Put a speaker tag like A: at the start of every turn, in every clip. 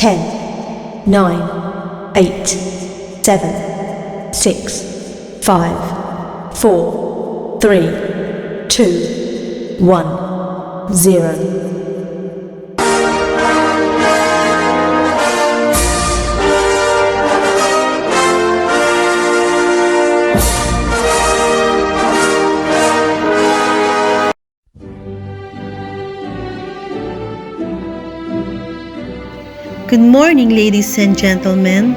A: 10, 9, 8, 7, 6, 5, 4, 3, 2, 1, 0.
B: Good morning, ladies and gentlemen.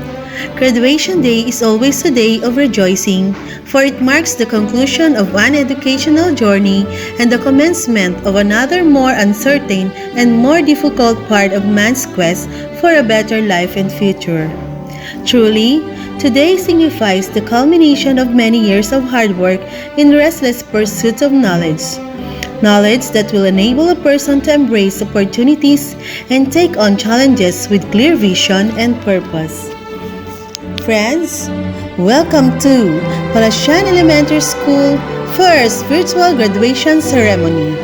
B: Graduation Day is always a day of rejoicing, for it marks the conclusion of one educational journey and the commencement of another more uncertain and more difficult part of man's quest for a better life and future. Truly, today signifies the culmination of many years of hard work in restless pursuit of knowledge. Knowledge that will enable a person to embrace opportunities and take on challenges with clear vision and purpose. Friends, welcome to Palacian Elementary School First Virtual Graduation Ceremony.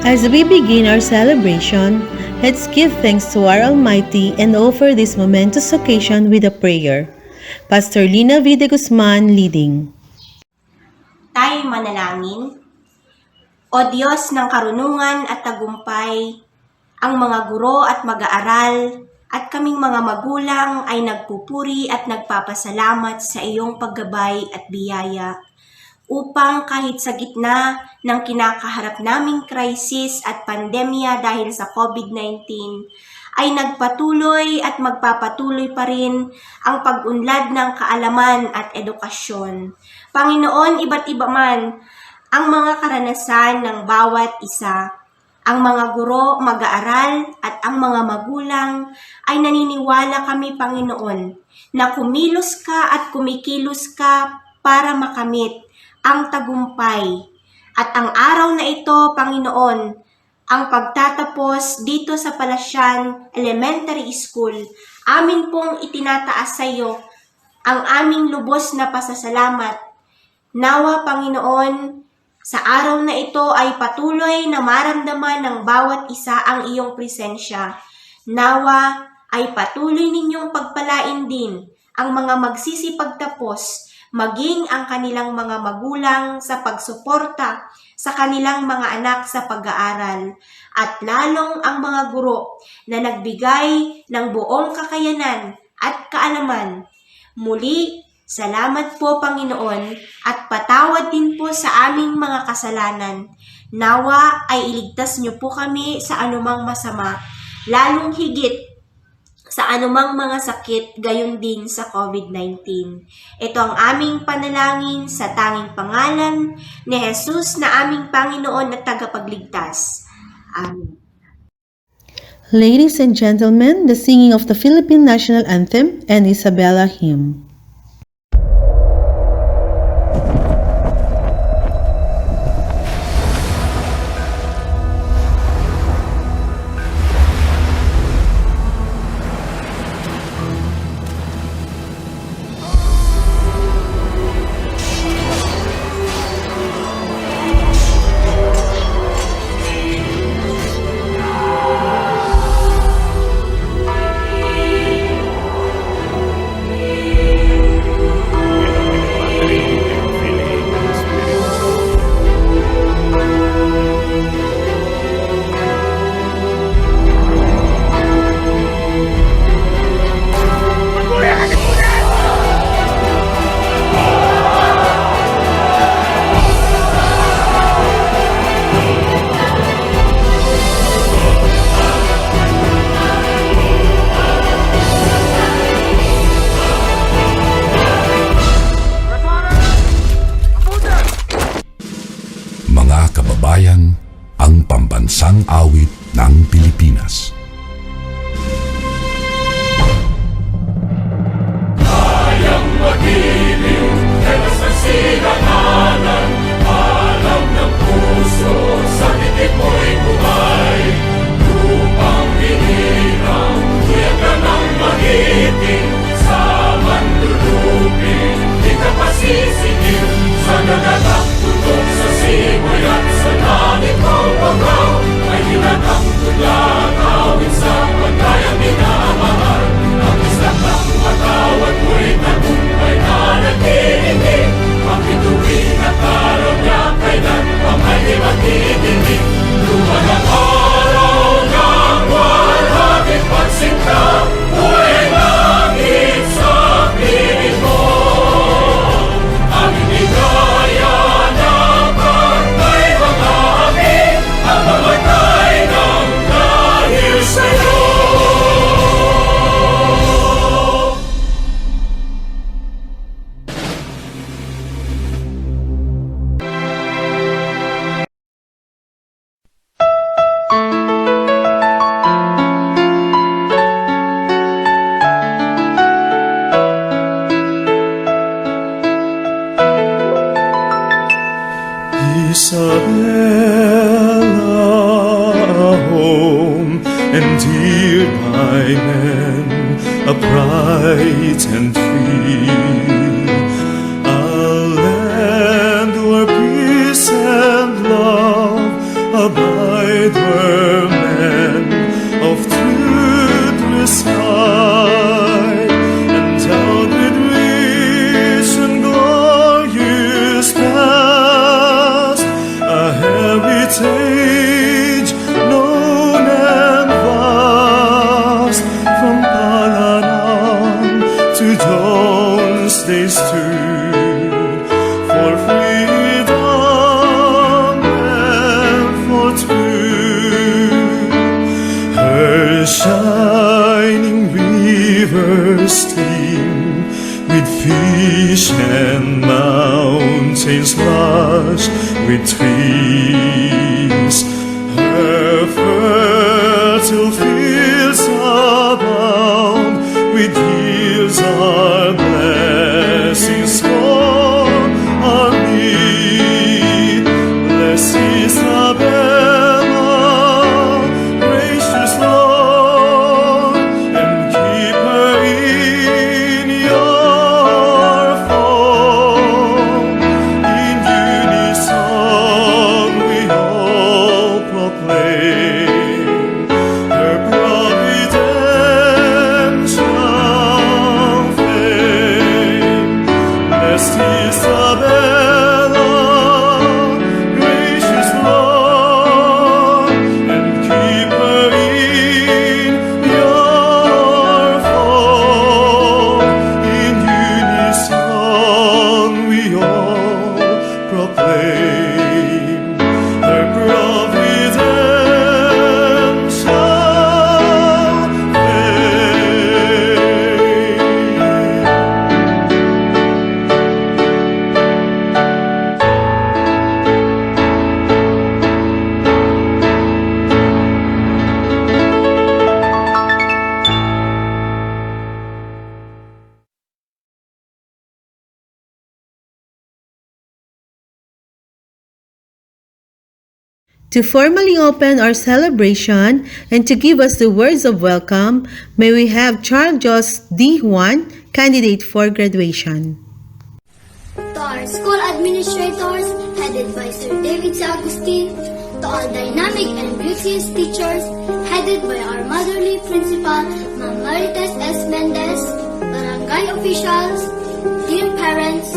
B: As we begin our celebration, let's give thanks to our Almighty and offer this momentous occasion with a prayer. Pastor Lina V. De Guzman leading.
C: Tayo'y manalangin. O Diyos ng karunungan at tagumpay, ang mga guro at mag-aaral at kaming mga magulang ay nagpupuri at nagpapasalamat sa iyong paggabay at biyaya upang kahit sa gitna ng kinakaharap naming krisis at pandemya dahil sa COVID-19 ay nagpatuloy at magpapatuloy pa rin ang pag-unlad ng kaalaman at edukasyon. Panginoon, iba't iba man ang mga karanasan ng bawat isa, ang mga guro, mag-aaral at ang mga magulang ay naniniwala kami, Panginoon, na kumilos ka at kumikilos ka para makamit ang tagumpay. At ang araw na ito, Panginoon, ang pagtatapos dito sa Palacian Elementary School, amin pong itinataas sa iyo ang aming lubos na pasasalamat. Nawa, Panginoon, sa araw na ito ay patuloy na maramdaman ng bawat isa ang iyong presensya. Nawa ay patuloy ninyong pagpalain din ang mga magsisipagtapos, maging ang kanilang mga magulang sa pagsuporta sa kanilang mga anak sa pag-aaral, at lalong ang mga guro na nagbigay ng buong kakayanan at kaalaman. Muli, salamat po, Panginoon, at patawad din po sa aming mga kasalanan. Nawa ay iligtas niyo po kami sa anumang masama, lalong higit sa anumang mga sakit, gayon din sa COVID-19. Ito ang aming panalangin sa tanging pangalan ni Jesus na aming Panginoon at tagapagligtas. Amen.
B: Ladies and gentlemen, the singing of the Philippine National Anthem and Isabela hymn.
D: Kababayan, ang pambansang awit ng Pilipinas.
E: Kayang magiliw, dalas ng silanganan, alam ng puso, sa titik mo'y buhay. Lupang hinirang, kuyagan ng magiting, sa manlulupin, di ka pasisingil, sa nagatak tutok sa simoy at sa langit mo pagaw, ay hinatang tulakaw. Isabela, a home endeared by men, a bright and free, a land where peace and love abide, where men of truth reside, endowed with rich and glorious past, a heritage known and vast, from Palacian to Jones they stood for freedom and for truth. Her shining rivers steam with fish and mountains lush with trees. Her fertile fields abound with yields our blessings for our need. Bless Isabela, gracious Lord, and keep her in your fold. In unison we all proclaim her providential fame. Blessed Isabela, gracious Lord, and keep her in your fold. In unison we all proclaim her providential fame.
B: To formally open our celebration and to give us the words of welcome, may we have Charles Jos D. Juan, candidate for graduation.
F: To our school administrators, headed by Sir David C. Agustin, to all dynamic and beauteous teachers, headed by our motherly principal, Ma'am Marites S. Mendez, barangay officials, dear parents,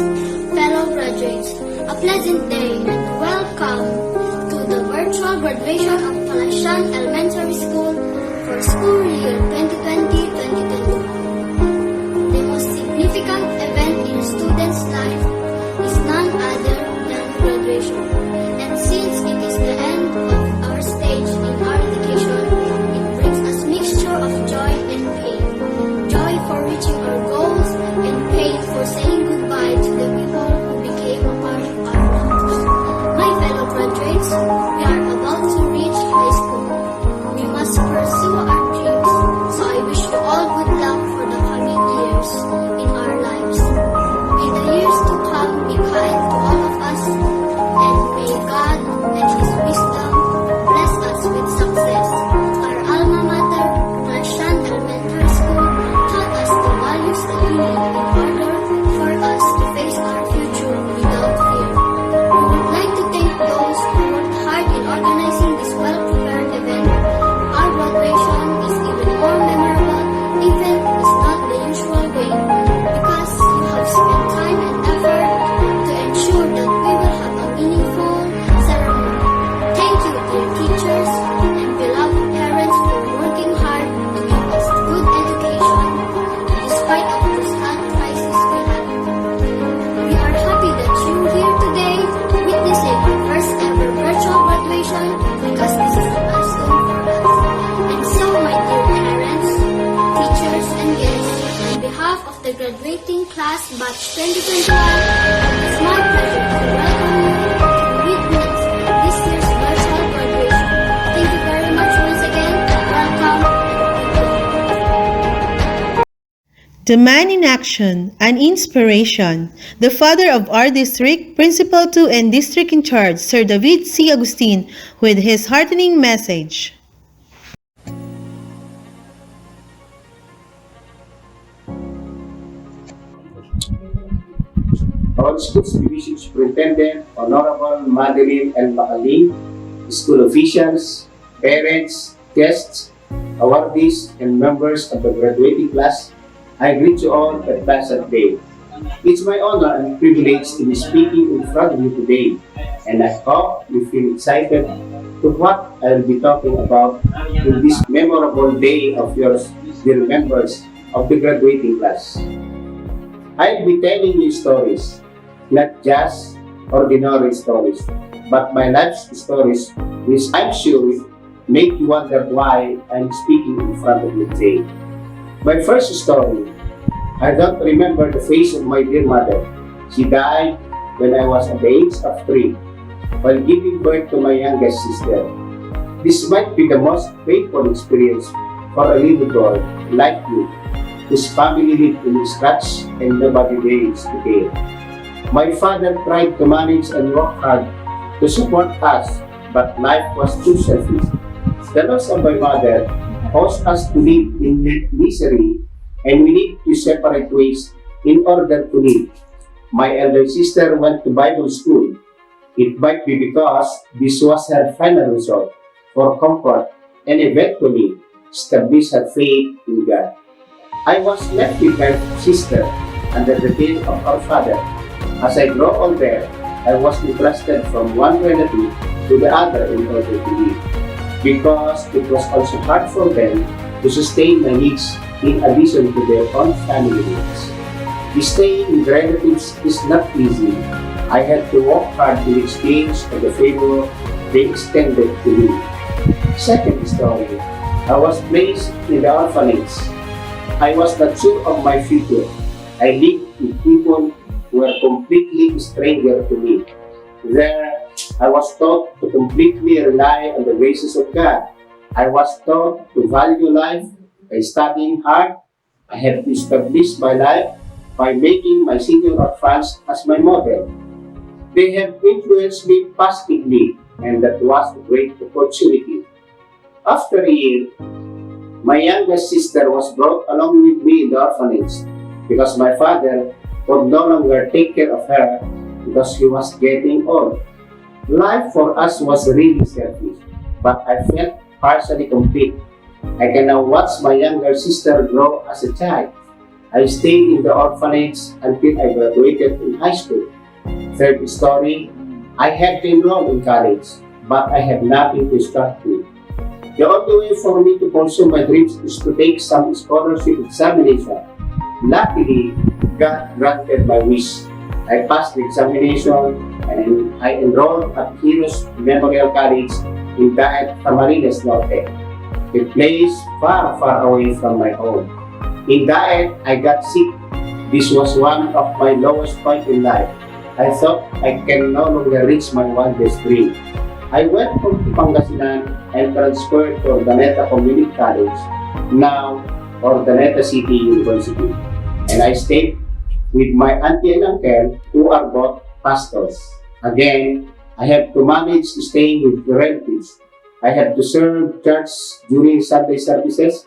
F: fellow graduates, a pleasant day and welcome to the virtual graduation of Palacian Elementary School for school year 2020-2021. The most significant event in a student's life is none other than graduation. And since it is the end of our stage in our education, it brings us mixture of joy and pain. Joy for reaching our goals and pain for saying goodbye to the people who became a part of our lives. My fellow graduates, we are about to reach high school. We must pursue our dreams, so I wish you all good luck for the coming years in our lives. May the years to come be kind to all of us, and may God and His wisdom bless us with success. Our alma mater, Palacian Elementary School, taught us the values that we need in order for us to face our future without fear. We would like to thank those who worked hard in organizing this well-prepared event. Our graduation is even more memorable, even if it's not the usual way, because you have spent time and effort to ensure that we will have a meaningful ceremony. Thank you, dear teachers and beloved parents, for working hard to give us good education despite of this health crisis we had. We are happy that you're here today witnessing our first ever virtual graduation, because this is a milestone for us. And so, my dear parents, teachers, and guests, on behalf of the graduating class batch 2025, it's my pleasure to welcome you to witness this year's virtual graduation. Thank you very much once again. Welcome.
B: The man in action, an inspiration, the father of our district, Principal 2 and District in Charge, Sir David C. Agustin, with his heartening message.
G: Our school's division superintendent, Honorable Madeline L. Macaling, school officials, parents, guests, awardees, and members of the graduating class, I greet you all a pleasant day. It's my honor and privilege to be speaking in front of you today, and I hope you feel excited to what I'll be talking about in this memorable day of yours, dear members of the graduating class. I'll be telling you stories, not just ordinary stories, but my life's stories, which I'm sure will make you wonder why I'm speaking in front of you today. My first story, I don't remember the face of my dear mother. She died when I was at the age of 3, while giving birth to my youngest sister. This might be the most painful experience for a little girl like me, whose family lived in scratch and nobody dares to care. My father tried to manage and work hard to support us, but life was too selfish. The loss of my mother caused us to live in misery, and we need to separate ways in order to live. My elder sister went to Bible school. It might be because this was her final resort for comfort and eventually establish her faith in God. I was left with my sister under the care of our father. As I grew older, I was entrusted from one relative to the other in order to live, because it was also hard for them to sustain my needs in addition to their own family needs. Staying with relatives is not easy. I had to work hard in exchange for the favor they extended to me. Second story, I was placed in the orphanage. I was not sure of my future. I lived with people who were completely stranger to me. There, I was taught to completely rely on the graces of God. I was taught to value life by studying hard. I had to establish my life by making my senior orphans as my model. They have influenced me positively, and that was a great opportunity. After a year, my youngest sister was brought along with me in the orphanage because my father could no longer take care of her because he was getting old. Life for us was really selfish, but I felt partially complete. I can now watch my younger sister grow as a child. I stayed in the orphanage until I graduated in high school. Third story, I had to enroll in college, but I had nothing to start with. The only way for me to pursue my dreams is to take some scholarship examination. Luckily, God granted my wish. I passed the examination and I enrolled at Heroes Memorial College in Daet, Camarines Norte, a place far, far away from my home. In Daet, I got sick. This was one of my lowest points in life. I thought I can no longer reach my wildest dream. I went from Pangasinan and transferred to Ordaneta Community College, now Ordaneta City University. And I stayed with my auntie and uncle, who are both pastors. Again, I have to manage staying with the relatives. I have to serve church during Sunday services.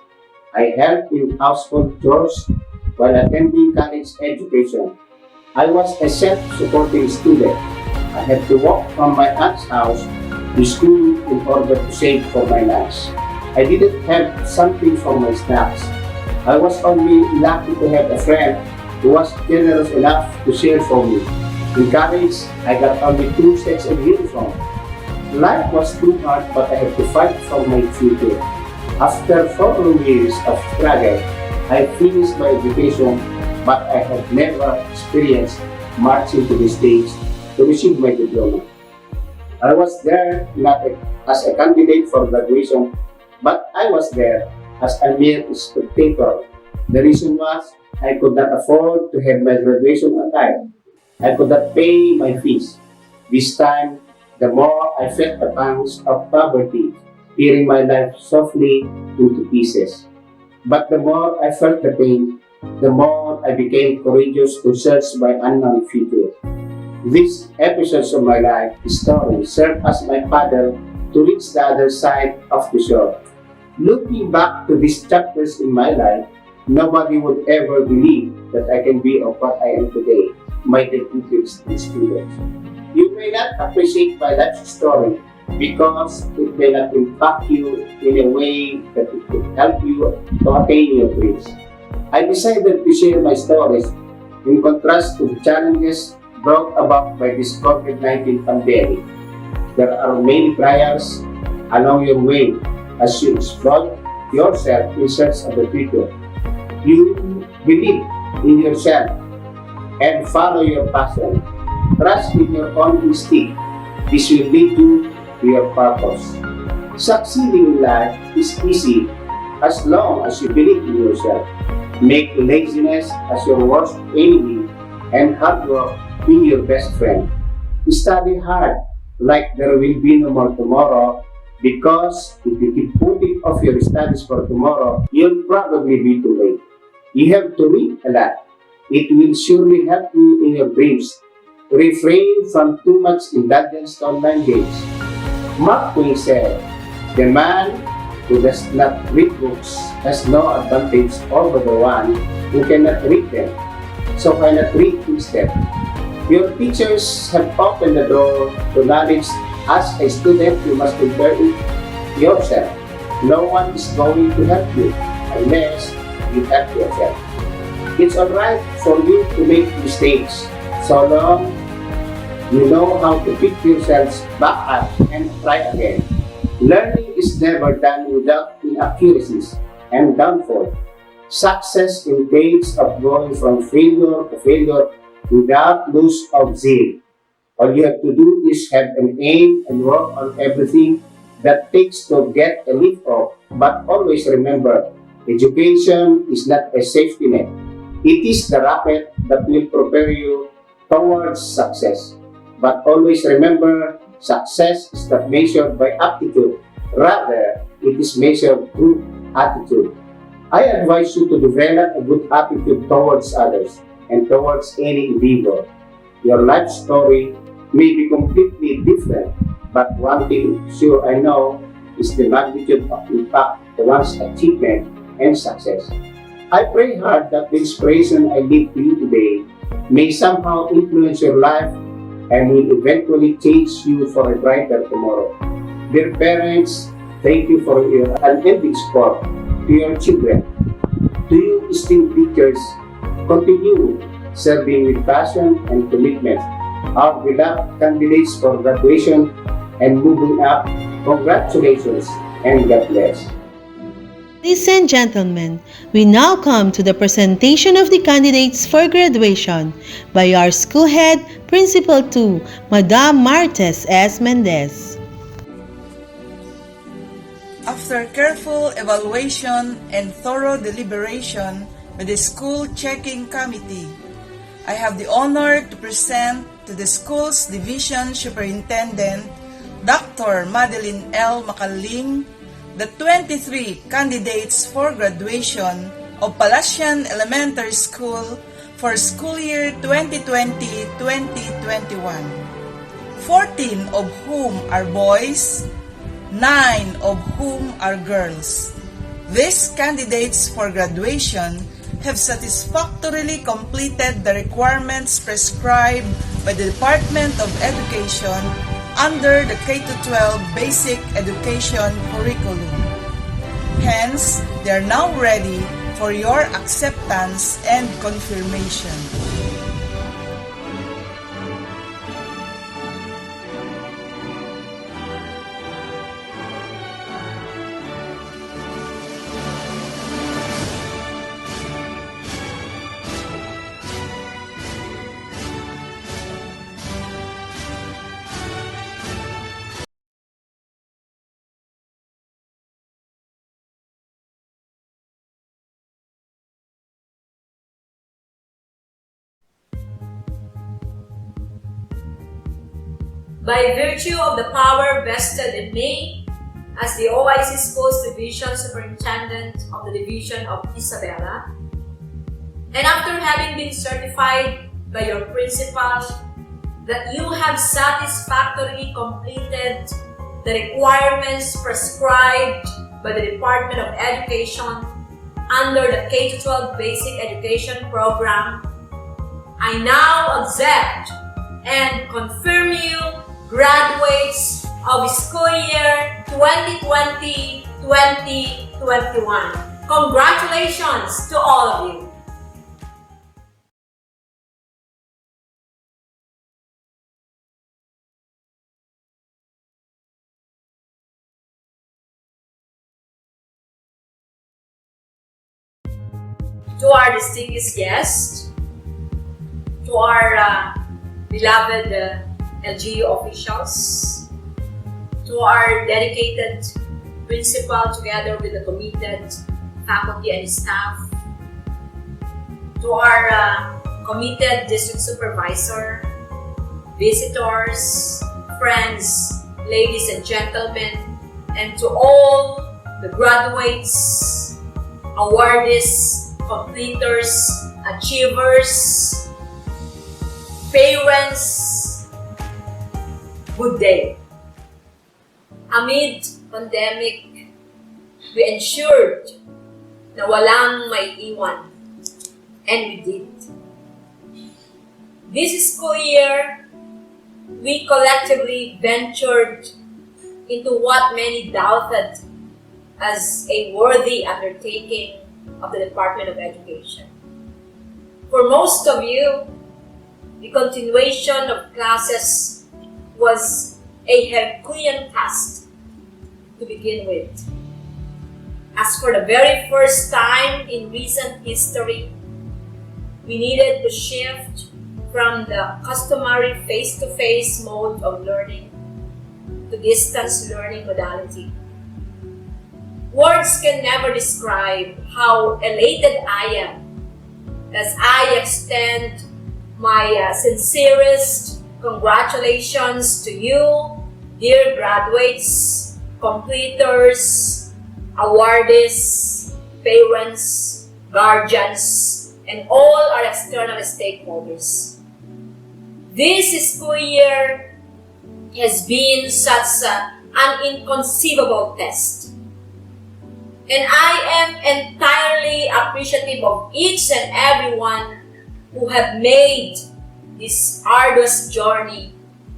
G: I help in household chores while attending college education. I was a self-supporting student. I had to walk from my aunt's house to school in order to save for my lunch. I didn't have something for my snacks. I was only lucky to have a friend who was generous enough to share for me. In college, I got only 2 sets of uniform. Life was too hard, but I had to fight for my future. After 4 long years of struggle, I finished my education, but I had never experienced marching to the stage to receive my diploma. I was there not as a candidate for graduation, but I was there as a mere spectator. The reason was I could not afford to have my graduation attire. I could not pay my fees. This time, the more I felt the pangs of poverty, tearing my life softly into pieces. But the more I felt the pain, the more I became courageous to search my unknown future. These episodes of my life story serve as my paddle to reach the other side of the shore. Looking back to these chapters in my life, nobody would ever believe that I can be of what I am today, my dedicated students. You may not appreciate my life story because it may not impact you in a way that it could help you to attain your dreams. I decided to share my stories in contrast to the challenges brought about by this COVID-19 pandemic. There are many trials along your way as you explore yourself in search of the future. You believe in yourself and follow your passion. Trust in your own instinct. This will lead you to your purpose. Succeeding in life is easy as long as you believe in yourself. Make laziness as your worst enemy and hard work be your best friend. Study hard like there will be no more tomorrow, because if you keep putting off your studies for tomorrow, you'll probably be too late. You have to read a lot. It will surely help you in your dreams. Refrain from too much indulgence to online games. Mark Twain said, "The man who does not read books has no advantage over the one who cannot read them, so cannot read instead." Your teachers have opened the door to knowledge. As a student, you must prepare it yourself. No one is going to help you unless you help yourself. It's alright for you to make mistakes, so long you know how to pick yourselves back up and try again. Learning is never done without inaccuracies and downfall. Success entails of going from failure to failure without loss of zeal. All you have to do is have an aim and work on everything that takes to get a leap off. But always remember, education is not a safety net. It is the rocket that will propel you towards success. But always remember, success is not measured by aptitude. Rather, it is measured through attitude. I advise you to develop a good attitude towards others and towards any individual. Your life story may be completely different, but one thing sure I know is the magnitude of impact to one's achievement and success. I pray hard that the inspiration I give to you today may somehow influence your life and will eventually change you for a brighter tomorrow. Dear parents, thank you for your unending support to your children. To you esteemed teachers, continue serving with passion and commitment. Our beloved candidates for graduation and moving up, congratulations and God bless.
B: Ladies and gentlemen, we now come to the presentation of the candidates for graduation by our school head, Principal 2, Madam Martes S. Mendez.
H: After careful evaluation and thorough deliberation by the school checking committee, I have the honor to present to the school's division superintendent, Dr. Madeline L. Macaling, the 23 candidates for graduation of Palacian Elementary School for school year 2020-2021, 14 of whom are boys, 9 of whom are girls. These candidates for graduation have satisfactorily completed the requirements prescribed by the Department of Education under the K-12 Basic Education Curriculum. Hence, they are now ready for your acceptance and confirmation.
I: By virtue of the power vested in me as the OIC Schools Division Superintendent of the Division of Isabela, And after having been certified by your principal that you have satisfactorily completed the requirements prescribed by the Department of Education under the K-12 Basic Education Program, I now accept and confirm you graduates of school year 2020-2021. Congratulations to all of you. To our distinguished guests, to our beloved LGU officials, to our dedicated principal together with the committed faculty and staff, to our committed district supervisor, visitors, friends, ladies and gentlemen, and to all the graduates, awardees, completers, achievers, parents, good day. Amid pandemic, we ensured na walang may iwan, and we did. This school year, we collectively ventured into what many doubted as a worthy undertaking of the Department of Education. For most of you, the continuation of classes was a Herculean task to begin with. As for the very first time in recent history, we needed to shift from the customary face-to-face mode of learning to distance learning modality. Words can never describe how elated I am as I extend my sincerest congratulations to you, dear graduates, completers, awardees, parents, guardians, and all our external stakeholders. This school year has been such an inconceivable test. And I am entirely appreciative of each and everyone who have made this arduous journey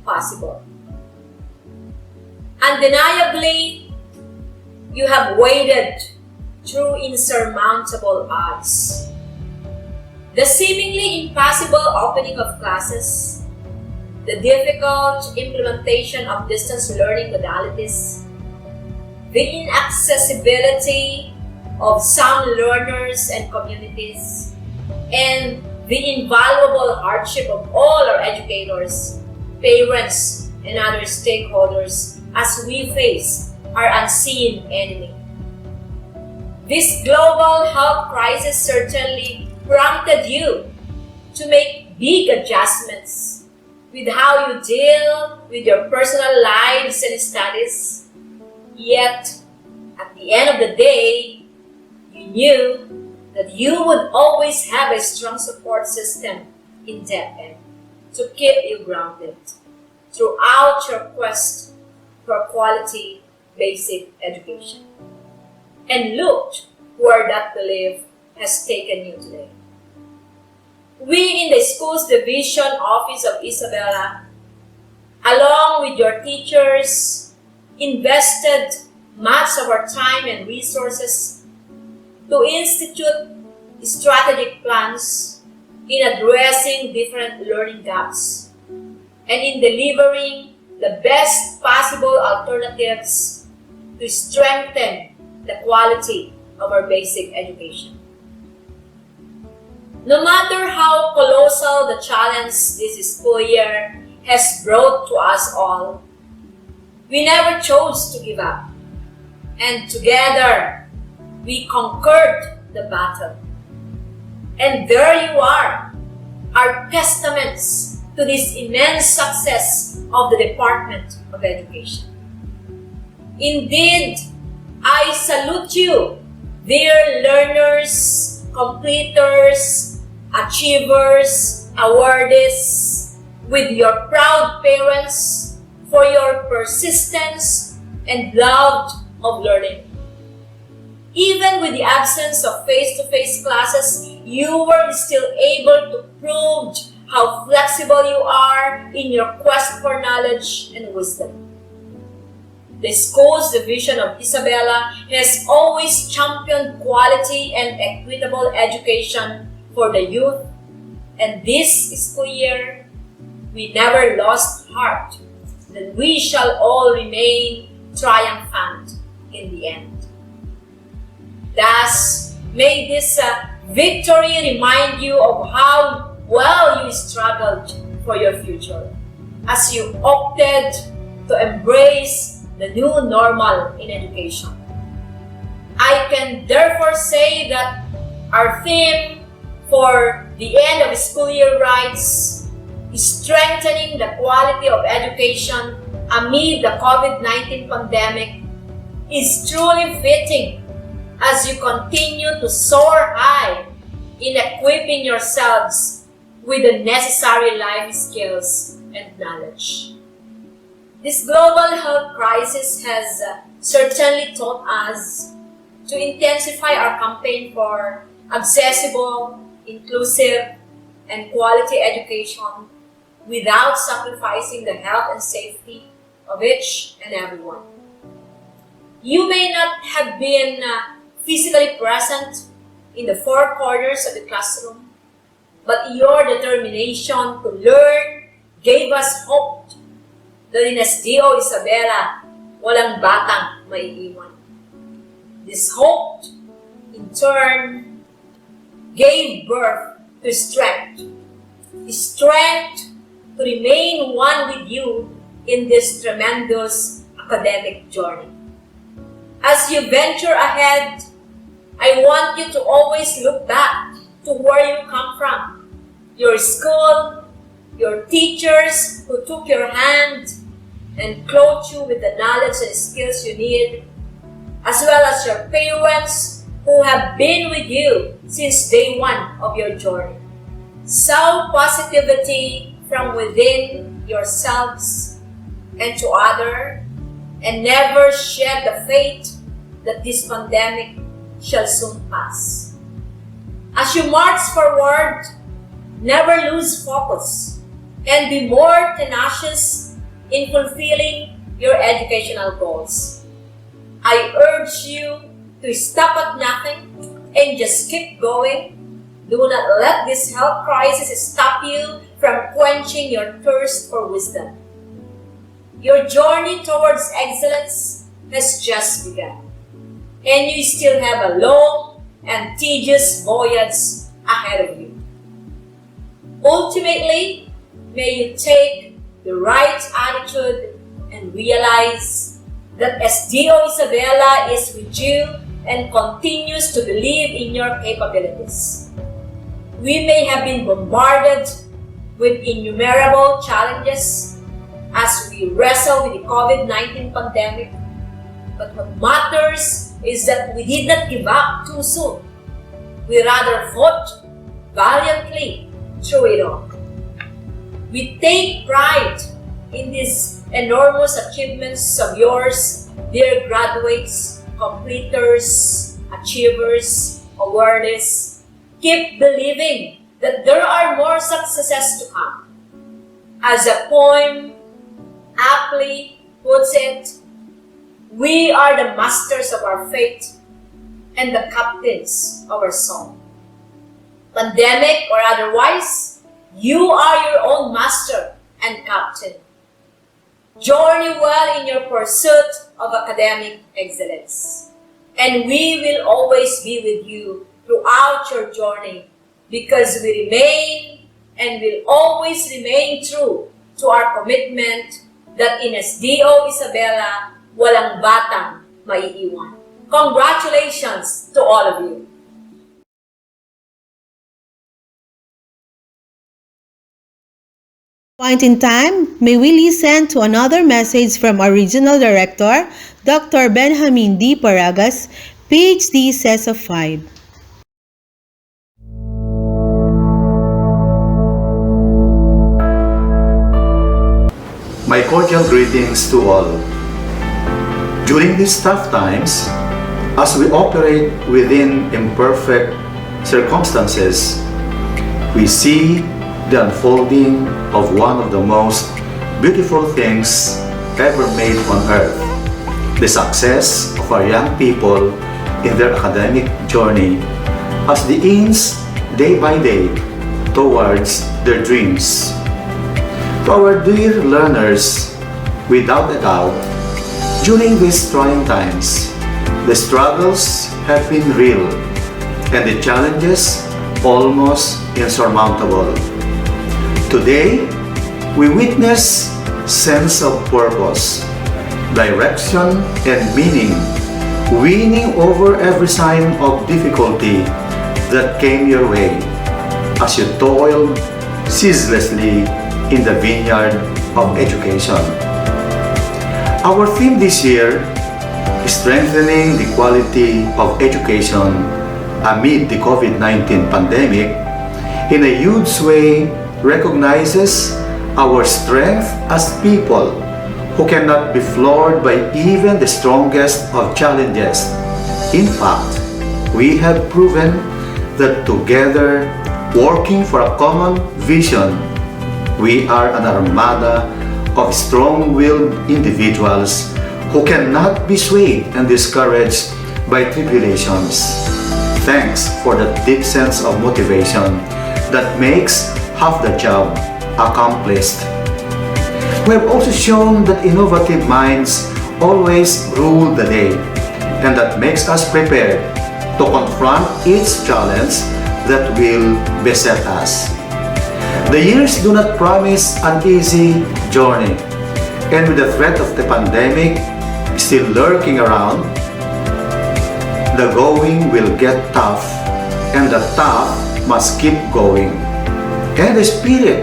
I: possible. Undeniably, you have waded through insurmountable odds. The seemingly impossible opening of classes, the difficult implementation of distance learning modalities, the inaccessibility of some learners and communities, and the invaluable hardship of all our educators, parents, and other stakeholders as we face our unseen enemy. This global health crisis certainly prompted you to make big adjustments with how you deal with your personal lives and studies. Yet, at the end of the day, you knew that you would always have a strong support system in DepEd to keep you grounded throughout your quest for quality basic education. And look where that belief has taken you today. We in the Schools Division Office of Isabela, along with your teachers, invested much of our time and resources to institute strategic plans in addressing different learning gaps and in delivering the best possible alternatives to strengthen the quality of our basic education. No matter how colossal the challenge this school year has brought to us all, we never chose to give up, and together we conquered the battle. And there you are, our testaments to this immense success of the Department of Education. Indeed, I salute you, dear learners, completers, achievers, awardees, with your proud parents for your persistence and love of learning. Even with the absence of face-to-face classes, you were still able to prove how flexible you are in your quest for knowledge and wisdom. The school's division of Isabela has always championed quality and equitable education for the youth, and this school year, we never lost heart that we shall all remain triumphant in the end. Thus, may this victory remind you of how well you struggled for your future as you opted to embrace the new normal in education. I can therefore say that our theme for the end of the school year writes, strengthening the quality of education amid the COVID-19 pandemic is truly fitting as you continue to soar high in equipping yourselves with the necessary life skills and knowledge. This global health crisis has certainly taught us to intensify our campaign for accessible, inclusive, and quality education without sacrificing the health and safety of each and everyone. You may not have been physically present in the four corners of the classroom, but your determination to learn gave us hope that in SDO Isabela, walang batang maiiwan. This hope, in turn, gave birth to strength to remain one with you in this tremendous academic journey. As you venture ahead, I want you to always look back to where you come from, your school, your teachers who took your hand and clothed you with the knowledge and skills you need, as well as your parents who have been with you since day one of your journey. Sow positivity from within yourselves and to others, and never shed the faith that this pandemic shall soon pass. As you march forward, never lose focus and be more tenacious in fulfilling your educational goals. I urge you to stop at nothing and just keep going. Do not let this health crisis stop you from quenching your thirst for wisdom. Your journey towards excellence has just begun, and you still have a long and tedious voyage ahead of you. Ultimately, may you take the right attitude and realize that SDO Isabela is with you and continues to believe in your capabilities. We may have been bombarded with innumerable challenges as we wrestle with the COVID-19 pandemic, but what matters is that we did not give up too soon. We rather fought valiantly through it all. We take pride in these enormous achievements of yours, dear graduates, completers, achievers, awardees. Keep believing that there are more successes to come. As a poem aptly puts it, we are the masters of our fate and the captains of our song. Pandemic or otherwise, you are your own master and captain. Journey well in your pursuit of academic excellence. And we will always be with you throughout your journey because we remain and will always remain true to our commitment that in SDO Isabela, walang batang maiiwan. Congratulations to all of you.
B: Point in time, may we listen to another message from our Regional Director, Dr. Benjamin D. Paragas, PhD, Ses of 5.
J: My cordial greetings to all. During these tough times, as we operate within imperfect circumstances, we see the unfolding of one of the most beautiful things ever made on earth, the success of our young people in their academic journey as they inch day by day towards their dreams. To our dear learners, without a doubt, during these trying times, the struggles have been real and the challenges almost insurmountable. Today, we witness sense of purpose, direction, and meaning winning over every sign of difficulty that came your way as you toiled ceaselessly in the vineyard of education. Our theme this year is strengthening the quality of education amid the COVID-19 pandemic in a huge way recognizes our strength as people who cannot be floored by even the strongest of challenges. In fact, we have proven that together, working for a common vision, we are an armada of strong-willed individuals who cannot be swayed and discouraged by tribulations. Thanks for the deep sense of motivation that makes half the job accomplished. We have also shown that innovative minds always rule the day, and that makes us prepared to confront each challenge that will beset us. The years do not promise an easy journey, and with the threat of the pandemic still lurking around, the going will get tough, and the tough must keep going. And the spirit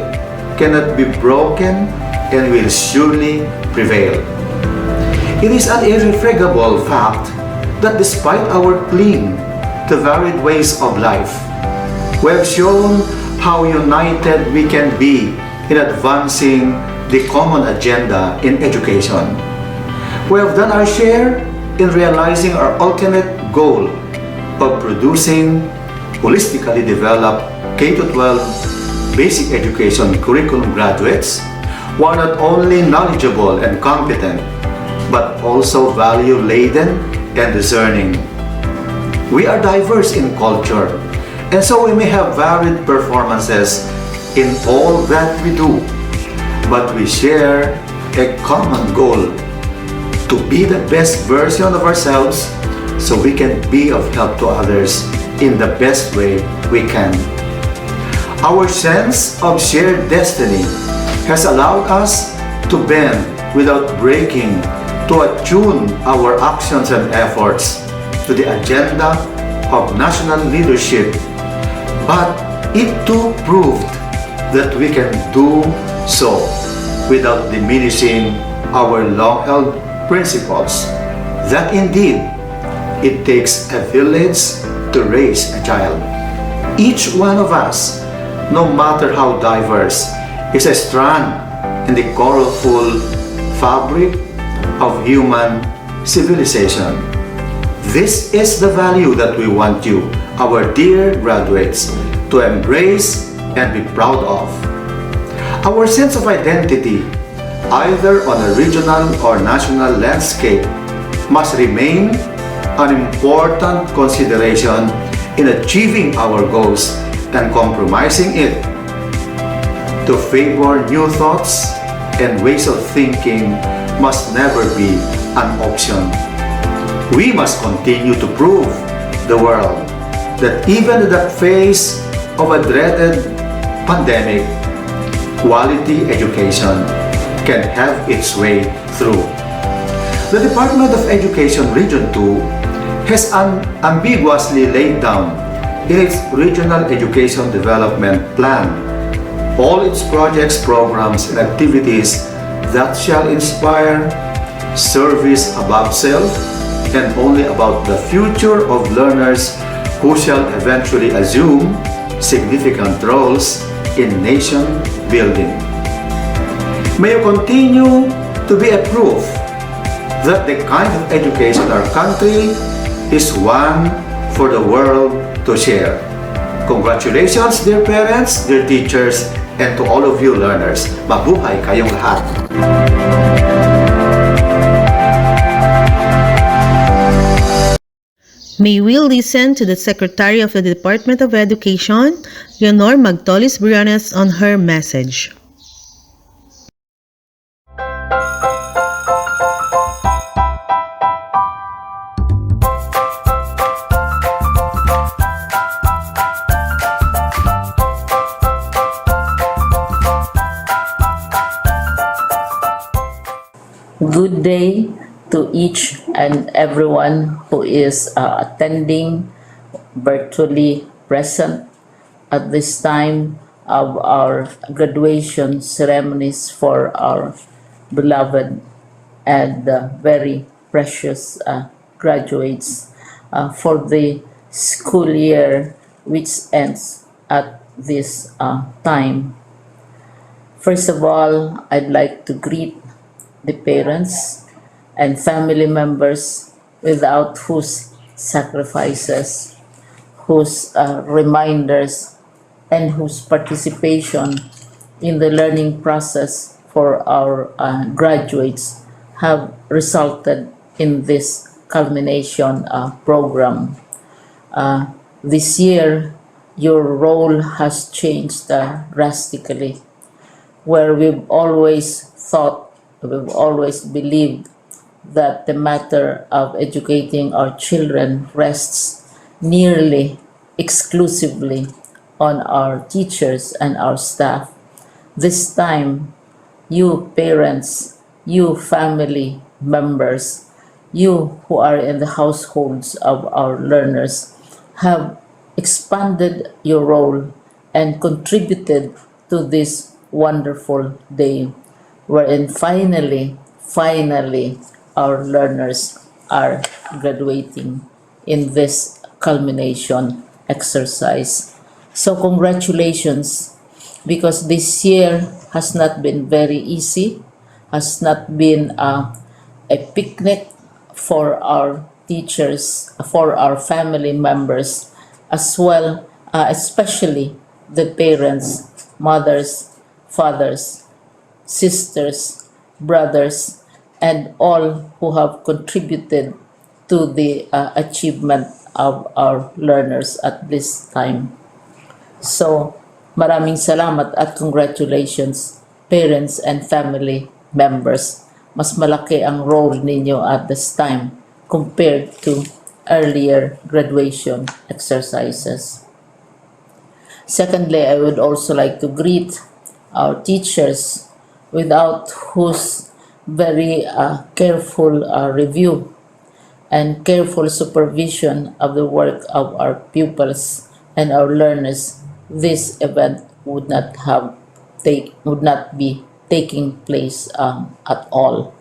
J: cannot be broken and will surely prevail. It is an irrefragable fact that despite our cling to varied ways of life, we have shown how united we can be in advancing the common agenda in education. We have done our share in realizing our ultimate goal of producing holistically developed K-12 basic education curriculum graduates who are not only knowledgeable and competent, but also value-laden and discerning. We are diverse in culture, and so we may have varied performances in all that we do, but we share a common goal to be the best version of ourselves so we can be of help to others in the best way we can. Our sense of shared destiny has allowed us to bend without breaking, to attune our actions and efforts to the agenda of national leadership. But it too proved that we can do so without diminishing our long-held principles, that indeed it takes a village to raise a child. Each one of us, no matter how diverse, is a strand in the colorful fabric of human civilization. This is the value that we want you, our dear graduates, to embrace and be proud of. Our sense of identity, either on a regional or national landscape, must remain an important consideration in achieving our goals and compromising it to favor new thoughts and ways of thinking must never be an option. We must continue to prove the world that even in the face of a dreaded pandemic, quality education can have its way through. The Department of Education Region 2 has unambiguously laid down in its Regional Education Development Plan all its projects, programs, and activities that shall inspire service above self and only about the future of learners who shall eventually assume significant roles in nation building. May you continue to be a proof that the kind of education our country is one for the world to share. Congratulations, dear parents, dear teachers, and to all of you learners. Mabuhay kayong lahat!
B: May we listen to the Secretary of the Department of Education, Leonor Magtolis Briones, on her message.
K: Good day to each and everyone who is attending virtually present at this time of our graduation ceremonies for our beloved and very precious graduates for the school year which ends at this time. First of all, I'd like to greet the parents and family members without whose sacrifices, whose reminders, and whose participation in the learning process for our graduates have resulted in this culmination program. This year, your role has changed drastically, where we've always believed that the matter of educating our children rests nearly exclusively on our teachers and our staff. This time, you parents, you family members, you who are in the households of our learners have expanded your role and contributed to this wonderful day, wherein finally, our learners are graduating in this culmination exercise. So congratulations, because this year has not been very easy, has not been a picnic for our teachers, for our family members, as well, especially the parents, mothers, fathers, sisters, brothers, and all who have contributed to the achievement of our learners at this time. So, maraming salamat at congratulations, parents and family members. Mas malaki ang role ninyo at this time compared to earlier graduation exercises. Secondly, I would also like to greet our teachers, without whose very careful review and careful supervision of the work of our pupils and our learners, this event would not be taking place at all.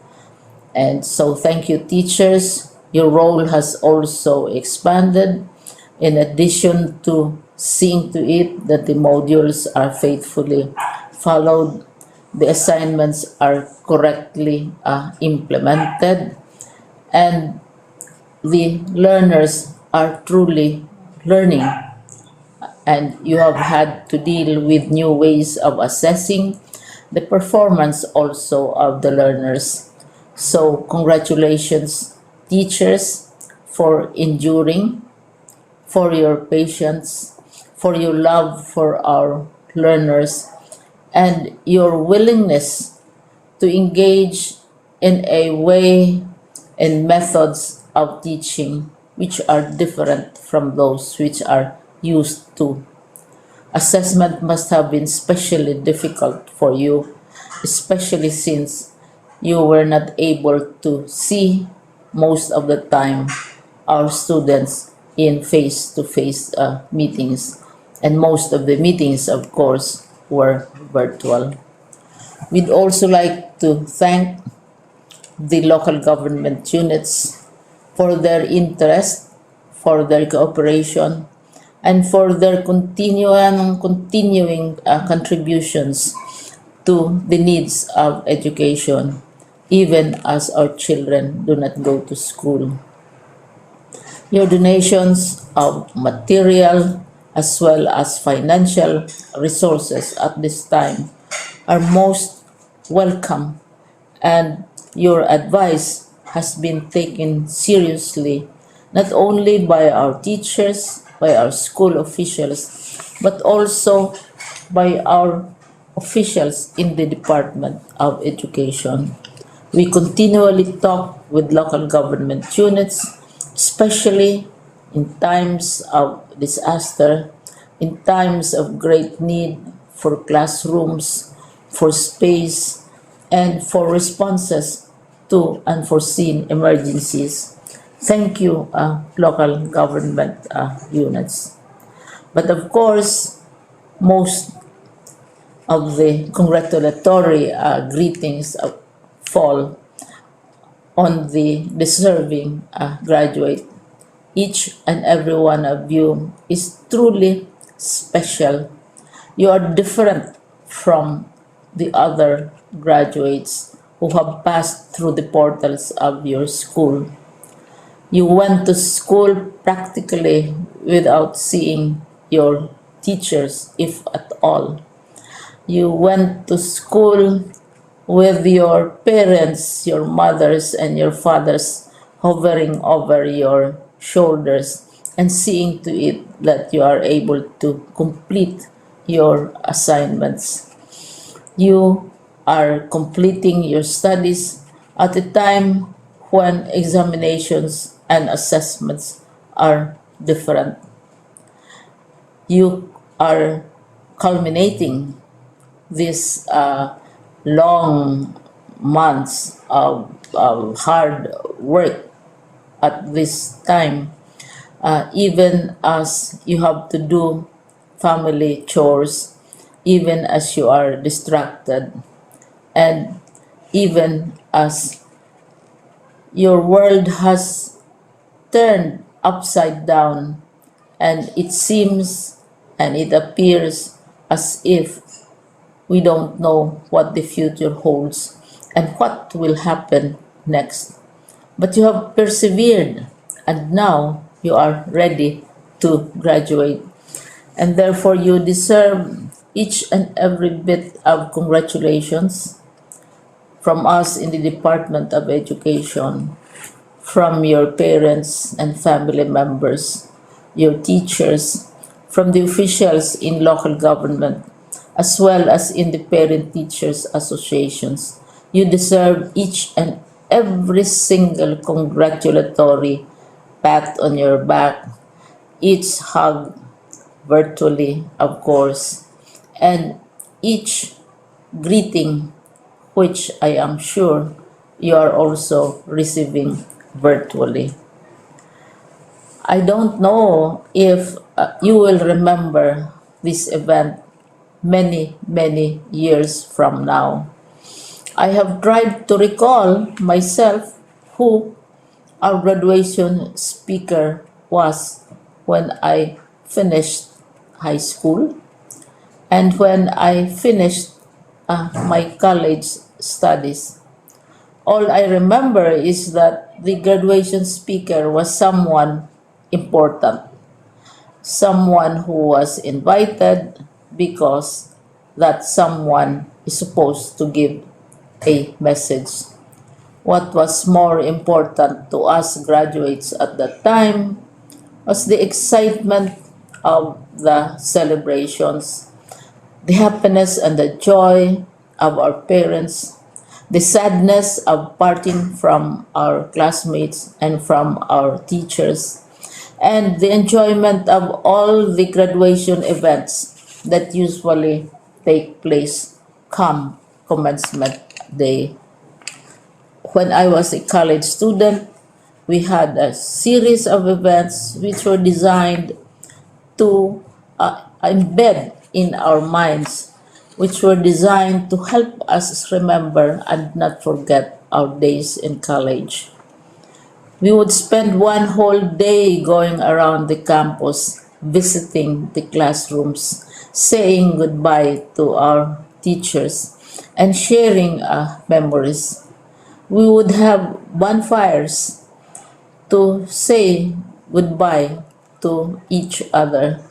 K: And so thank you, teachers. Your role has also expanded, in addition to seeing to it that the modules are faithfully followed, the assignments are correctly implemented, and the learners are truly learning. And you have had to deal with new ways of assessing the performance also of the learners. So congratulations, teachers, for enduring, for your patience, for your love for our learners, and your willingness to engage in a way and methods of teaching which are different from those which are used to. Assessment must have been especially difficult for you, especially since you were not able to see most of the time our students in face-to-face meetings, and most of the meetings, of course, were virtual. We'd also like to thank the local government units for their interest, for their cooperation, and for their continuing contributions to the needs of education, even as our children do not go to school. Your donations of material as well as financial resources at this time are most welcome, and your advice has been taken seriously not only by our teachers, by our school officials, but also by our officials in the Department of Education. We continually talk with local government units, especially in times of disaster, in times of great need for classrooms, for space, and for responses to unforeseen emergencies. Thank you, local government units. But of course, most of the congratulatory greetings fall on the deserving graduate. Each and every one of you is truly special. You are different from the other graduates who have passed through the portals of your school. You went to school practically without seeing your teachers, if at all. You went to school with your parents, your mothers, and your fathers hovering over your shoulders and seeing to it that you are able to complete your assignments. You are completing your studies at a time when examinations and assessments are different. You are culminating these long months of hard work at this time, even as you have to do family chores, even as you are distracted, and even as your world has turned upside down, and it seems and it appears as if we don't know what the future holds and what will happen next. But you have persevered, and now you are ready to graduate. And therefore, you deserve each and every bit of congratulations from us in the Department of Education, from your parents and family members, your teachers, from the officials in local government, as well as in the parent teachers associations. You deserve each and every single congratulatory pat on your back, each hug virtually, of course, and each greeting, which I am sure you are also receiving virtually. I don't know if you will remember this event many, many years from now. I have tried to recall myself who our graduation speaker was when I finished high school and when I finished my college studies. All I remember is that the graduation speaker was someone important, someone who was invited because that someone is supposed to give a message. What was more important to us graduates at that time was the excitement of the celebrations, the happiness and the joy of our parents, the sadness of parting from our classmates and from our teachers, and the enjoyment of all the graduation events that usually take place come commencement day. When I was a college student, we had a series of events which were designed to embed in our minds, which were designed to help us remember and not forget our days in college. We would spend one whole day going around the campus, visiting the classrooms, saying goodbye to our teachers, and sharing memories. We would have bonfires to say goodbye to each other.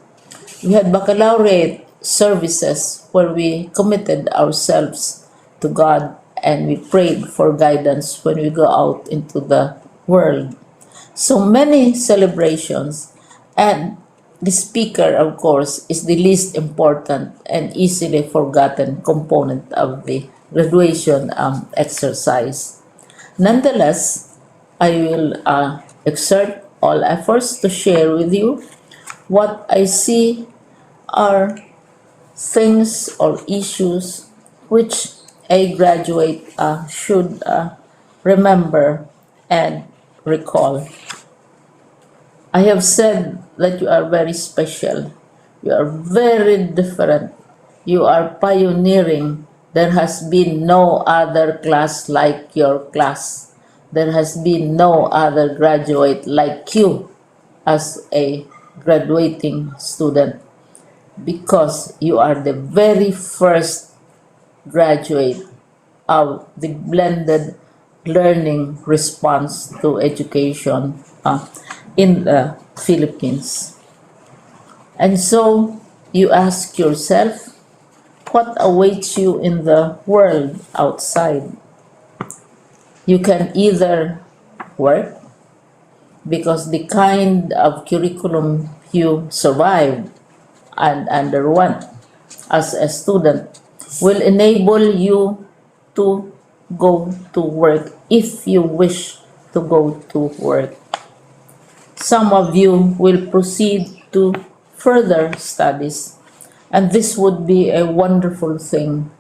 K: We had baccalaureate services where we committed ourselves to God and we prayed for guidance when we go out into the world. So many celebrations, and the speaker, of course, is the least important and easily forgotten component of the graduation exercise. Nonetheless, I will exert all efforts to share with you what I see are things or issues which a graduate should remember and recall. I have said that you are very special. You are very different. You are pioneering. There has been no other class like your class. There has been no other graduate like you as a graduating student because you are the very first graduate of the blended learning response to education in the Philippines. And so you ask yourself, what awaits you in the world outside? You can either work because the kind of curriculum you survived and underwent as a student will enable you to go to work if you wish to go to work. Some of you will proceed to further studies, and this would be a wonderful thing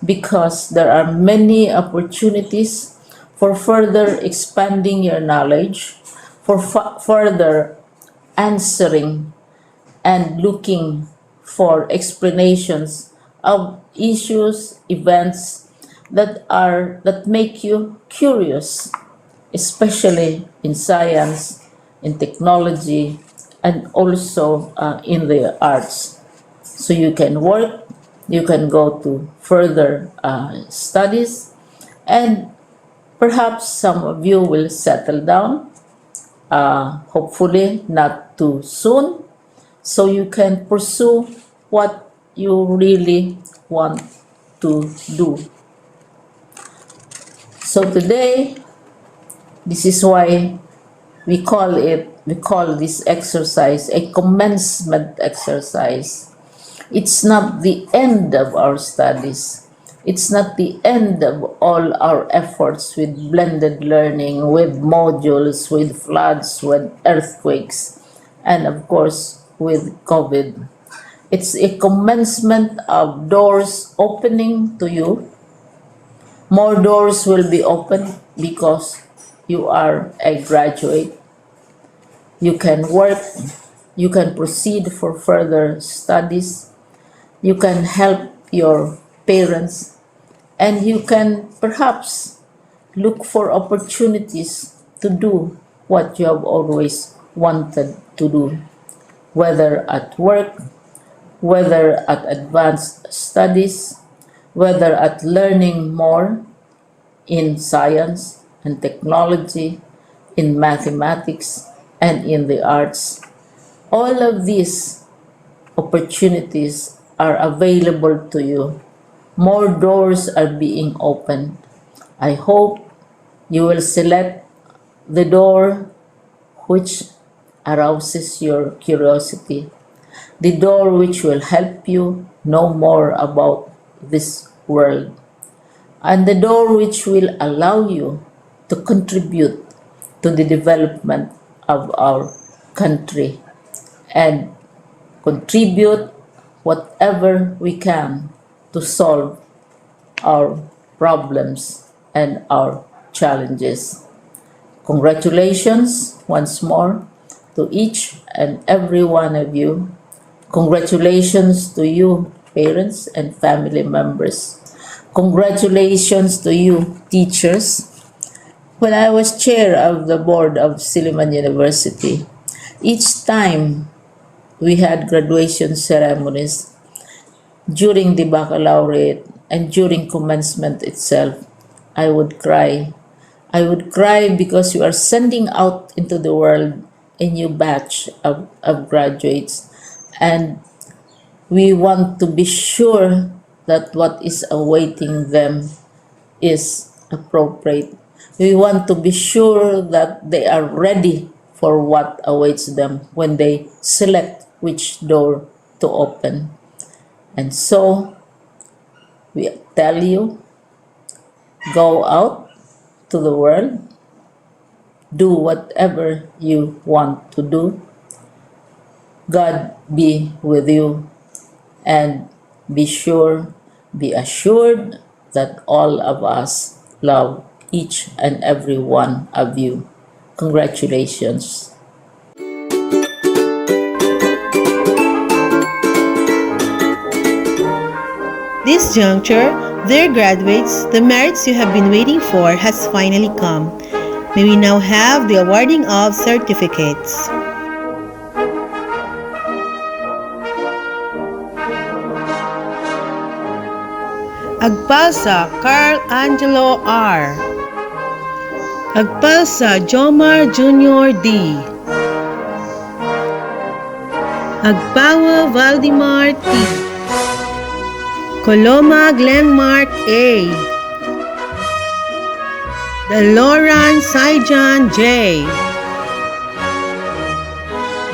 K: because there are many opportunities for further expanding your knowledge, for further answering and looking for explanations of issues, events that make you curious, especially in science, in technology, and also in the arts. So you can work, you can go to further studies, and perhaps some of you will settle down, hopefully not too soon, so you can pursue what you really want to do. So today, this is why we call this exercise a commencement exercise. It's not the end of our studies. It's not the end of all our efforts with blended learning, with modules, with floods, with earthquakes, and of course with COVID. It's a commencement of doors opening to you. More doors will be opened because you are a graduate. You can work, you can proceed for further studies, you can help your parents, and you can perhaps look for opportunities to do what you have always wanted to do, whether at work, whether at advanced studies, whether at learning more in science and technology, in mathematics, and in the arts. All of these opportunities are available to you. More doors are being opened. I hope you will select the door which arouses your curiosity, the door which will help you know more about this world, and the door which will allow you to contribute to the development of our country and contribute whatever we can to solve our problems and our challenges. Congratulations once more to each and every one of you. Congratulations to you, parents and family members. Congratulations to you, teachers. When I was chair of the board of Silliman University, each time we had graduation ceremonies during the baccalaureate And during commencement itself, I would cry. I would cry because you are sending out into the world a new batch of graduates. And we want to be sure that what is awaiting them is appropriate. We want to be sure that they are ready for what awaits them when they select which door to open. And so, we tell you, go out to the world, do whatever you want to do. God be with you, and be sure, be assured that all of us love each and every one of you. Congratulations.
B: This juncture, dear graduates, the merits you have been waiting for has finally come. May we now have the awarding of certificates. Agpalsa Carl Angelo R. Agpalsa Jomar Jr. D. Agpawa Valdemar T. Coloma Glenmark A. Daloran Saijan J.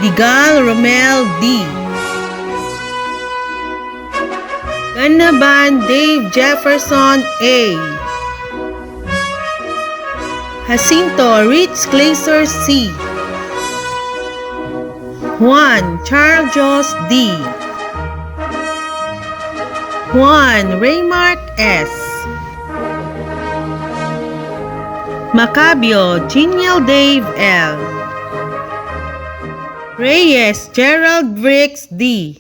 B: Digal Romel D. Ganaban Dave Jefferson A. Jacinto Ritz Glaser C. Juan Charles Jos D. Juan Raymark S. Macabio Genial Dave L. Reyes Gerald Briggs D.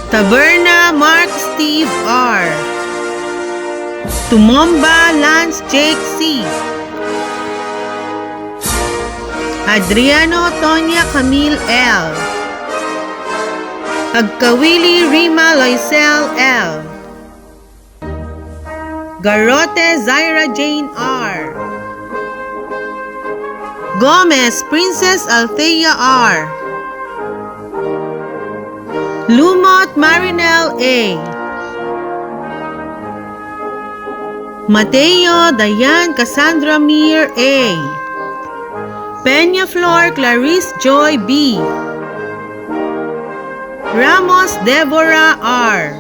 B: Taberna Mark Steve R. Tumomba Lance Jake C. Adriano Tonya Camille L. Agkawili Rima Loisel L. Garote Zaira Jane R. Gomez Princess Althea R. Lumot Marinel A. Mateo Dayan Cassandra Mir A. Peña Flor Clarice Joy B. Ramos Deborah R.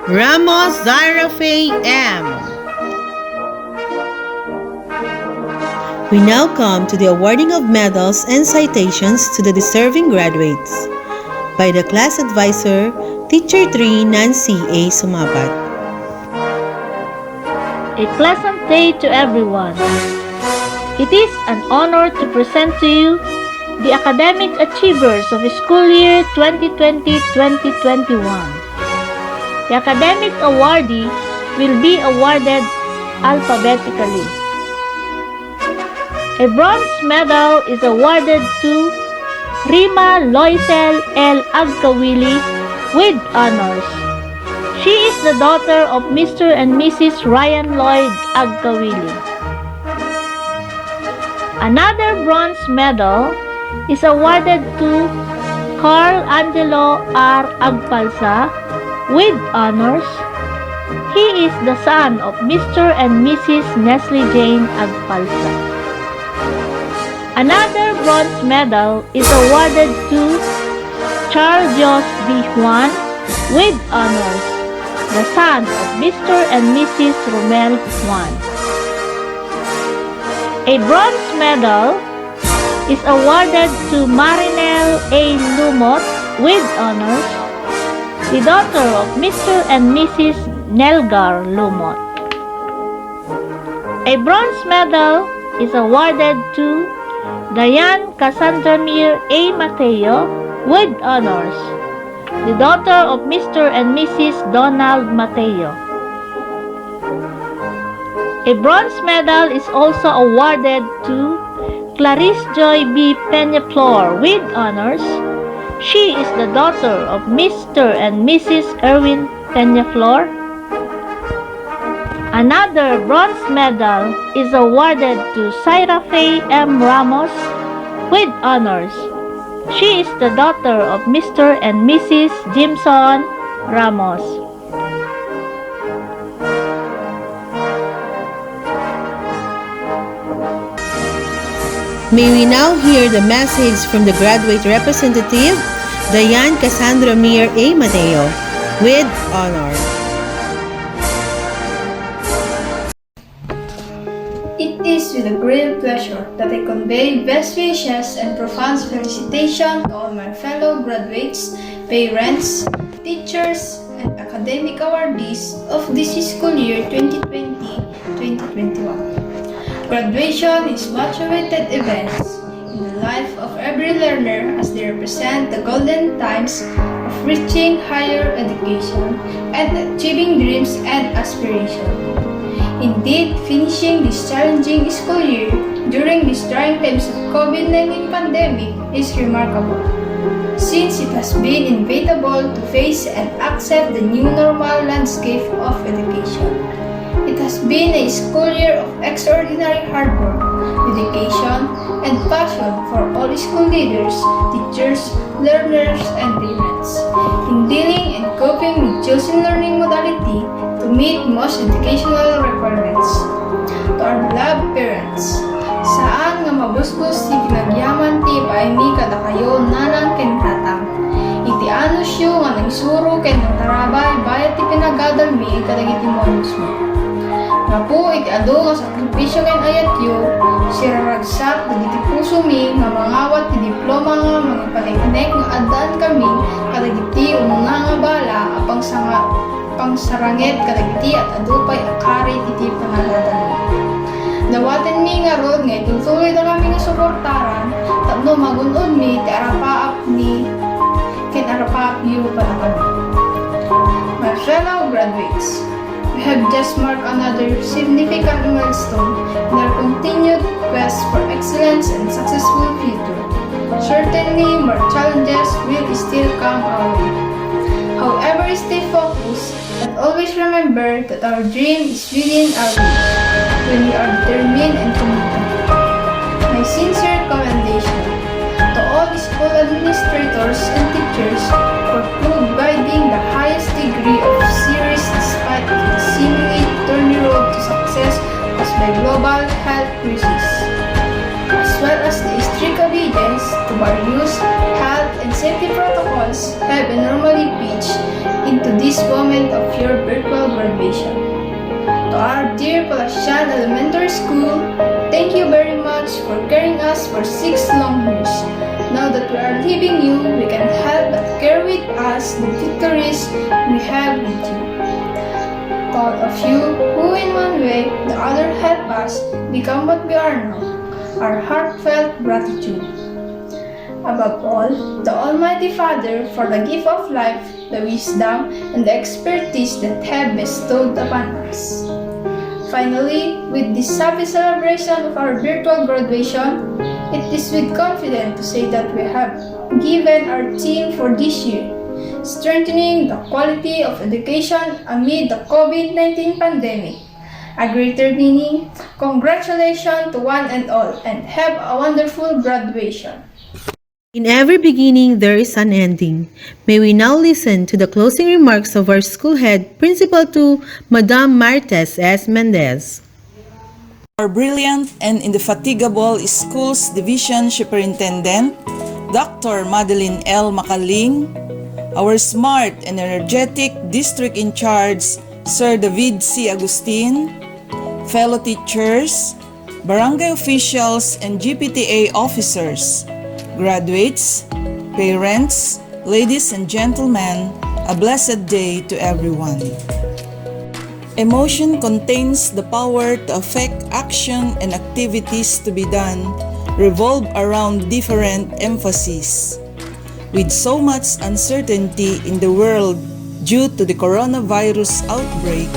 B: Ramos Zaira Faye M. We now come to the awarding of medals and citations to the deserving graduates by the class advisor, Teacher 3 Nancy A. Sumapat.
L: A pleasant day to everyone. It is an honor to present to you the academic achievers of school year 2020-2021. The academic awardee will be awarded alphabetically. A bronze medal is awarded to Rima Loisel L. Agkawili with honors. She is the daughter of Mr. and Mrs. Ryan Lloyd Agkawili. Another bronze medal is awarded to Carl Angelo R. Agpalsa with honors. He is the son of Mr. and Mrs. Nestle Jane Agpalsa. Another bronze medal is awarded to Charles Jos B. Juan with honors, the son of Mr. and Mrs. Romel Juan. A bronze medal is awarded to Marinel A. Lumot with honors, the daughter of Mr. and Mrs. Nelgar Lumot. A bronze medal is awarded to Diane Cassandramir A. Mateo with honors, the daughter of Mr. and Mrs. Donald Mateo. A bronze medal is also awarded to Clarice Joy B. Peñaflor with honors. She is the daughter of Mr. and Mrs. Erwin Peñaflor. Another bronze medal is awarded to Syra Faye M. Ramos with honors. She is the daughter of Mr. and Mrs. Jimson Ramos.
B: May we now hear the message from the graduate representative, Diane Cassandra Mir A. Mateo, with honor.
M: It is with a great pleasure that I convey best wishes and profound felicitation to all my fellow graduates, parents, teachers, and academic awardees of this school year 2020-2021. Graduation is much awaited event in the life of every learner as they represent the golden times of reaching higher education and achieving dreams and aspirations. Indeed, finishing this challenging school year during these trying times of COVID-19 pandemic is remarkable, since it has been inevitable to face and accept the new normal landscape of education. It has been a school year of extraordinary hard work, dedication, and passion for all school leaders, teachers, learners, and parents in dealing and coping with chosen learning modality to meet most educational requirements. To our beloved parents, saan nga mabusbos ti pinagyaman ti paimi kada kayo nanang kentatang. Iti anos yu nga nagsuro ken ng tarabay bayat ti pinagadalmi kadagiti monus mo. Nga po iti ado nga sakripisyo ken ayat yu, siraragsak dagiti puso mi nga mangawat ti diploma nga magpaniknek nga addaan kami kadagiti umuna nga bala apang pangsarangit kadagiti at adupay akarit iti panalatan mi. Dawaten mi nga rod nga itutuloy na kami nga suportaran tapno magunod mi ti arapaap ni ken arapaap yu para kami. My fellow graduates, we have just marked another significant milestone in our continued quest for excellence and successful future. Certainly, more challenges will still come our way. However, stay focused and always remember that our dream is within our reach when we are determined and committed. My sincere commendation to all school administrators and teachers for providing the highest degree of serious despite the seemingly thorny road to success caused by global health crisis, as well as the strict obedience to various health and safety protocols have been normally pitched into this moment of your virtual graduation. To our dear Palacian Elementary School, thank you very much for carrying us for 6 long years. Now that we are leaving you, we can help but carry with us the victories we have with you. To all of you who in one way or the other help us become what we are now, our heartfelt gratitude. Above all, the Almighty Father for the gift of life, the wisdom, and the expertise that have bestowed upon us. Finally, with this happy celebration of our virtual graduation, it is with confidence to say that we have given our theme for this year, strengthening the quality of education amid the COVID-19 pandemic. A greater meaning, congratulations to one and all, and have a wonderful graduation.
B: In every beginning, there is an ending. May we now listen to the closing remarks of our school head, Principal 2, Madame Martes S. Mendez.
H: Our brilliant and indefatigable Schools Division Superintendent, Dr. Madeline L. Macaling, our smart and energetic District in Charge, Sir David C. Agustin, fellow teachers, barangay officials, and GPTA officers, graduates, parents, ladies and gentlemen, a blessed day to everyone. Emotion contains the power to affect action, and activities to be done revolve around different emphases. With so much uncertainty in the world due to the coronavirus outbreak,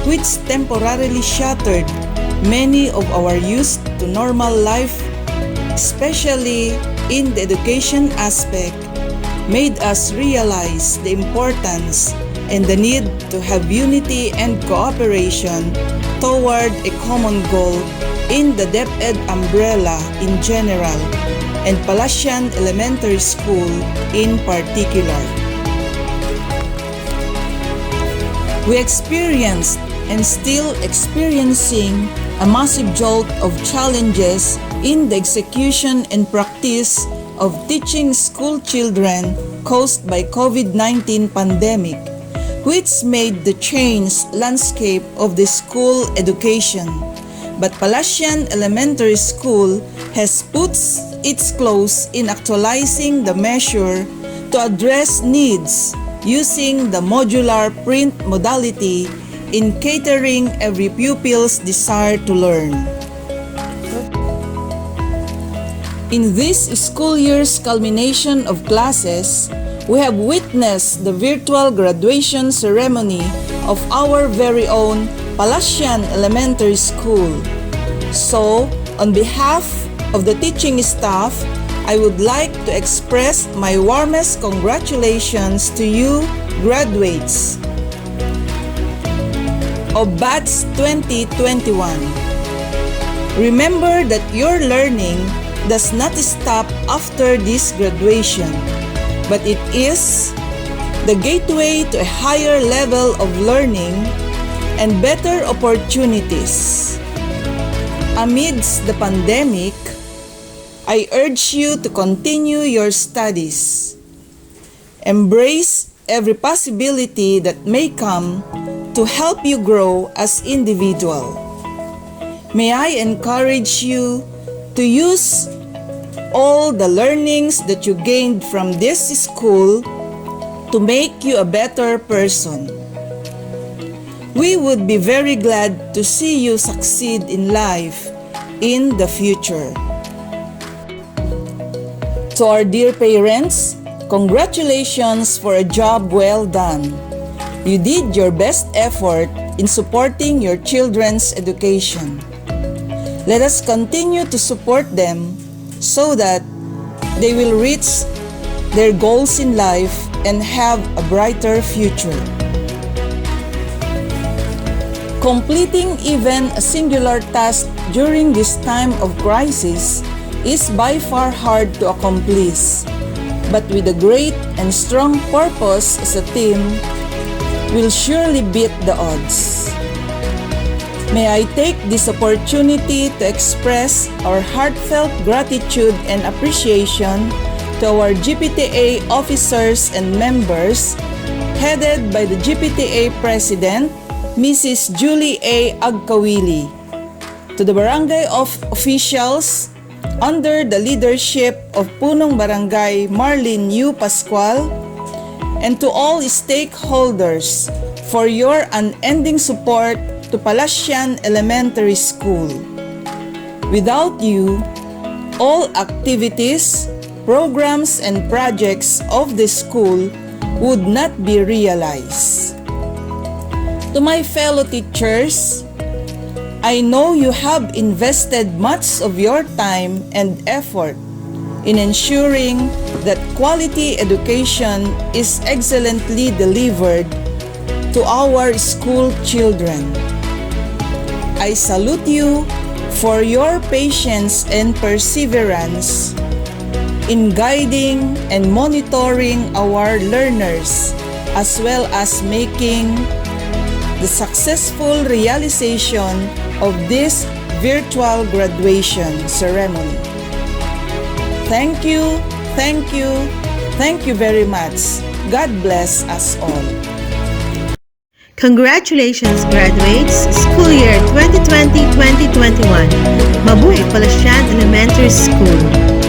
H: which temporarily shattered many of our used to normal life, especially in the education aspect, made us realize the importance and the need to have unity and cooperation toward a common goal in the DepEd umbrella in general and Palacian Elementary School in particular. We experienced and still experiencing a massive jolt of challenges in the execution and practice of teaching school children caused by COVID-19 pandemic, which made the changed landscape of the school education. But Palacian Elementary School has put its claws in actualizing the measure to address needs using the modular print modality in catering every pupil's desire to learn. In this school year's culmination of classes, we have witnessed the virtual graduation ceremony of our very own Palacian Elementary School. So, on behalf of the teaching staff, I would like to express my warmest congratulations to you, graduates of Batch 2021. Remember that your learning does not stop after this graduation, but it is the gateway to a higher level of learning and better opportunities. Amidst the pandemic, I urge you to continue your studies. Embrace every possibility that may come to help you grow as individual. May I encourage you to use all the learnings that you gained from this school to make you a better person. We would be very glad to see you succeed in life in the future. To our dear parents, congratulations for a job well done. You did your best effort in supporting your children's education. Let us continue to support them so that they will reach their goals in life and have a brighter future. Completing even a singular task during this time of crisis is by far hard to accomplish, but with a great and strong purpose as a team, we'll surely beat the odds. May I take this opportunity to express our heartfelt gratitude and appreciation to our GPTA officers and members, headed by the GPTA President, Mrs. Julie A. Agkawili, to the barangay officials under the leadership of Punong Barangay Marlene U. Pascual, and to all stakeholders for your unending support to Palacian Elementary School. Without you, all activities, programs, and projects of the school would not be realized. To my fellow teachers, I know you have invested much of your time and effort in ensuring that quality education is excellently delivered to our school children. I salute you for your patience and perseverance in guiding and monitoring our learners, as well as making the successful realization of this virtual graduation ceremony. Thank you, thank you, thank you very much. God bless us all.
B: Congratulations, graduates! School year 2020-2021. Mabuhay Palacian Elementary School!